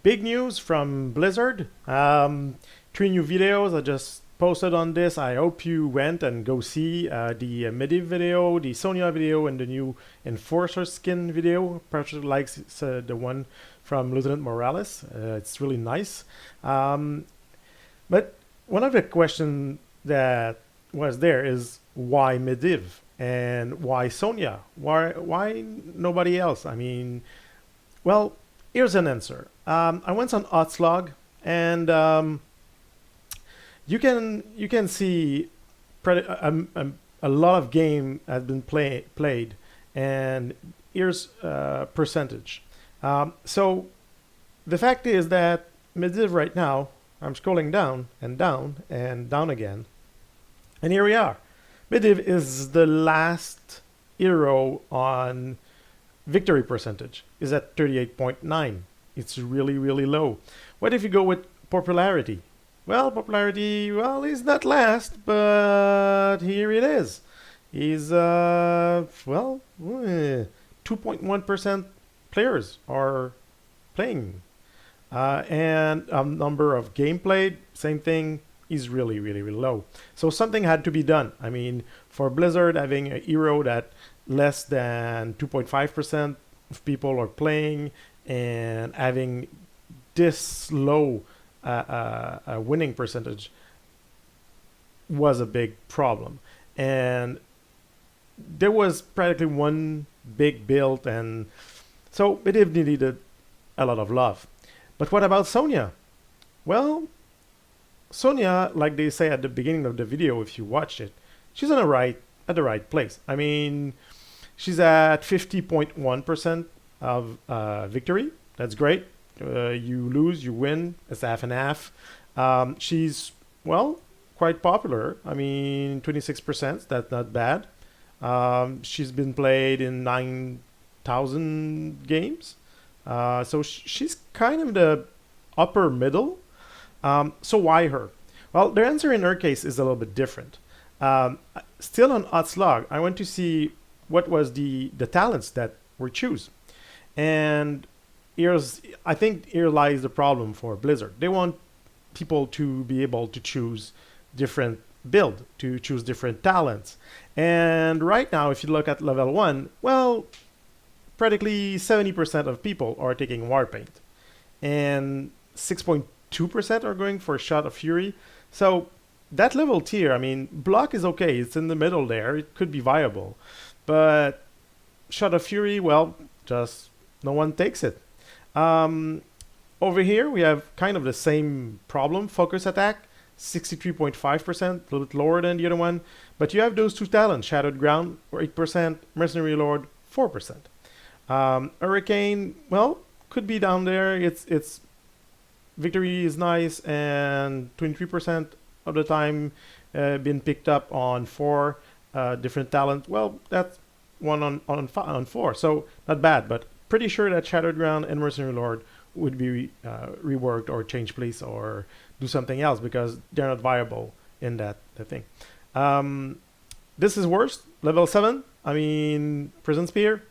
big news from Blizzard. 3 new videos I just posted on this. I hope you went and go see the Medivh video, the Sonya video, and the new Enforcer skin video. Particularly likes the one from Lieutenant Morales. It's really nice. But one of the questions that was there is why Medivh and why Sonya? Why nobody else? I mean, well, here's an answer. I went on HOTS log, and you can see a lot of game has been played, and here's percentage. So the fact is that Medivh right now, I'm scrolling down and down and down again, and here we are. Medivh is the last hero on victory percentage, is at 38.9. It's really, really low. What if you go with popularity? Well, popularity, well, he's not last, but here it is. He's, 2.1% players are playing. And number of game played, same thing, is really, really, really low. So something had to be done. I mean, for Blizzard having a hero that less than 2.5% of people are playing and having this low winning percentage was a big problem. And there was practically one big build, and so it needed a lot of love. But what about Sonya? Well, Sonya, like they say at the beginning of the video, if you watched it, she's at the right place. I mean, she's at 50.1% of victory. That's great. You lose, you win. It's half and half. She's, well, quite popular. I mean, 26%. That's not bad. She's been played in 9,000 games. So she's kind of the upper middle. So why her? Well, the answer in her case is a little bit different. Still on HOTS log, I went to see what was the talents that were choose. And I think here lies the problem for Blizzard. They want people to be able to choose different build, to choose different talents. And right now, if you look at level 1, well, practically 70% of people are taking Warpaint. And 6.2% are going for Shot of Fury. So that level tier, I mean, block is okay. It's in the middle there. It could be viable. But Shot of Fury, well, just no one takes it. Over here, we have kind of the same problem. Focus attack, 63.5%, a little bit lower than the other one. But you have those two talents, Shadowed Ground, 8%, Mercenary Lord, 4%. Hurricane, well, could be down there. It's victory is nice, and 23% of the time been picked up on 4 different talents. Well, that's one on 4, so not bad, but pretty sure that Shattered Ground and Mercenary Lord would be reworked or change place or do something else because they're not viable in that thing. This is worst. Level 7, I mean, Prison Spear.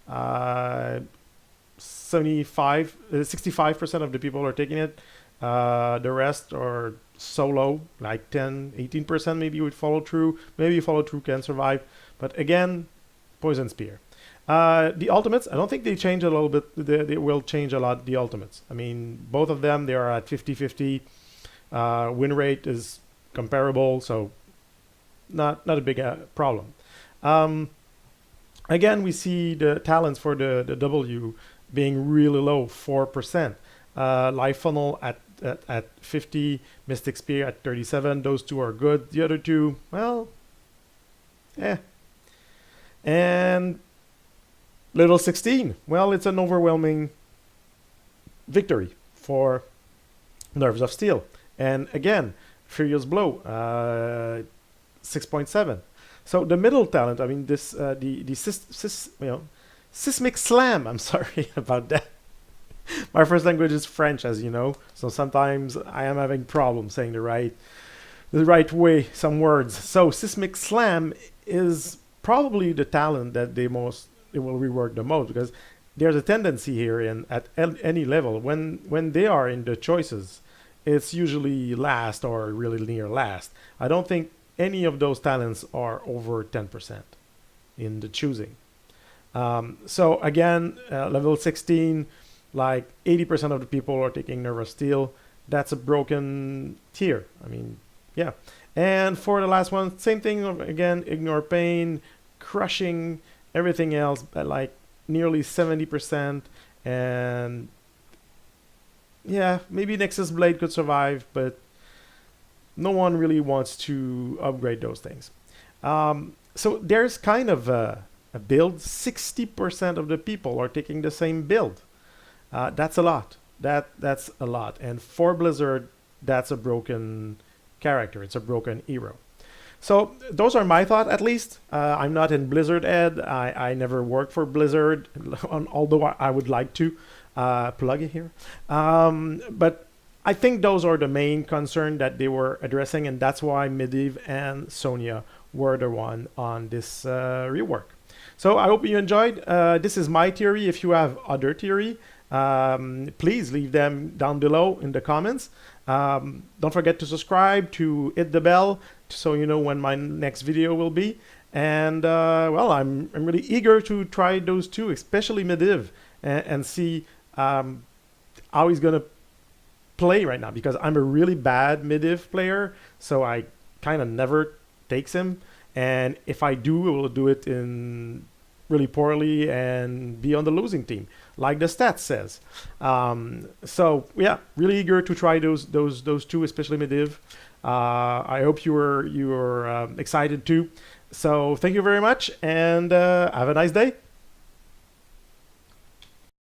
65% of the people are taking it. The rest are so low, like 10, 18% maybe would follow through. Maybe follow through can survive. But again, Poison Spear. The ultimates, I don't think they change a little bit. They will change a lot, the ultimates. I mean, both of them, they are at 50-50. Win rate is comparable, so not a big problem. Again, we see the talents for the W being really low, 4%. Life Funnel at 50, Mystic Spear at 37. Those two are good. The other two, well, And Little 16, well, it's an overwhelming victory for Nerves of Steel. And again, Furious Blow, 6.7. So the middle talent, I mean, this Seismic Slam. I'm sorry about that. My first language is French, as you know, so sometimes I am having problems saying the right way some words. So Seismic Slam is probably the talent that they will rework the most, because there's a tendency here at any level when they are in the choices, it's usually last or really near last. I don't think any of those talents are over 10% in the choosing. So again, level 16, like 80% of the people are taking Nervous Steel. That's a broken tier. I mean, yeah. And for the last one, same thing again, Ignore Pain, Crushing, everything else at like nearly 70%. And yeah, maybe Nexus Blade could survive, but no one really wants to upgrade those things. So there's kind of a build. 60% of the people are taking the same build. That's a lot. That's a lot. And for Blizzard, that's a broken character. It's a broken hero. So those are my thoughts, at least. I'm not in Blizzard, Ed. I never worked for Blizzard, although I would like to plug it here. But I think those are the main concern that they were addressing, and that's why Medivh and Sonya were the one on this rework. So I hope you enjoyed. This is my theory. If you have other theory, please leave them down below in the comments. Don't forget to subscribe, to hit the bell, so you know when my next video will be. And well, I'm really eager to try those two, especially Medivh, and see how he's gonna play right now, because I'm a really bad Medivh player, so I kind of never takes him. And if I do, I will do it in really poorly and be on the losing team, like the stats says. So yeah, really eager to try those two, especially Medivh. I hope you were excited too. So thank you very much, and have a nice day.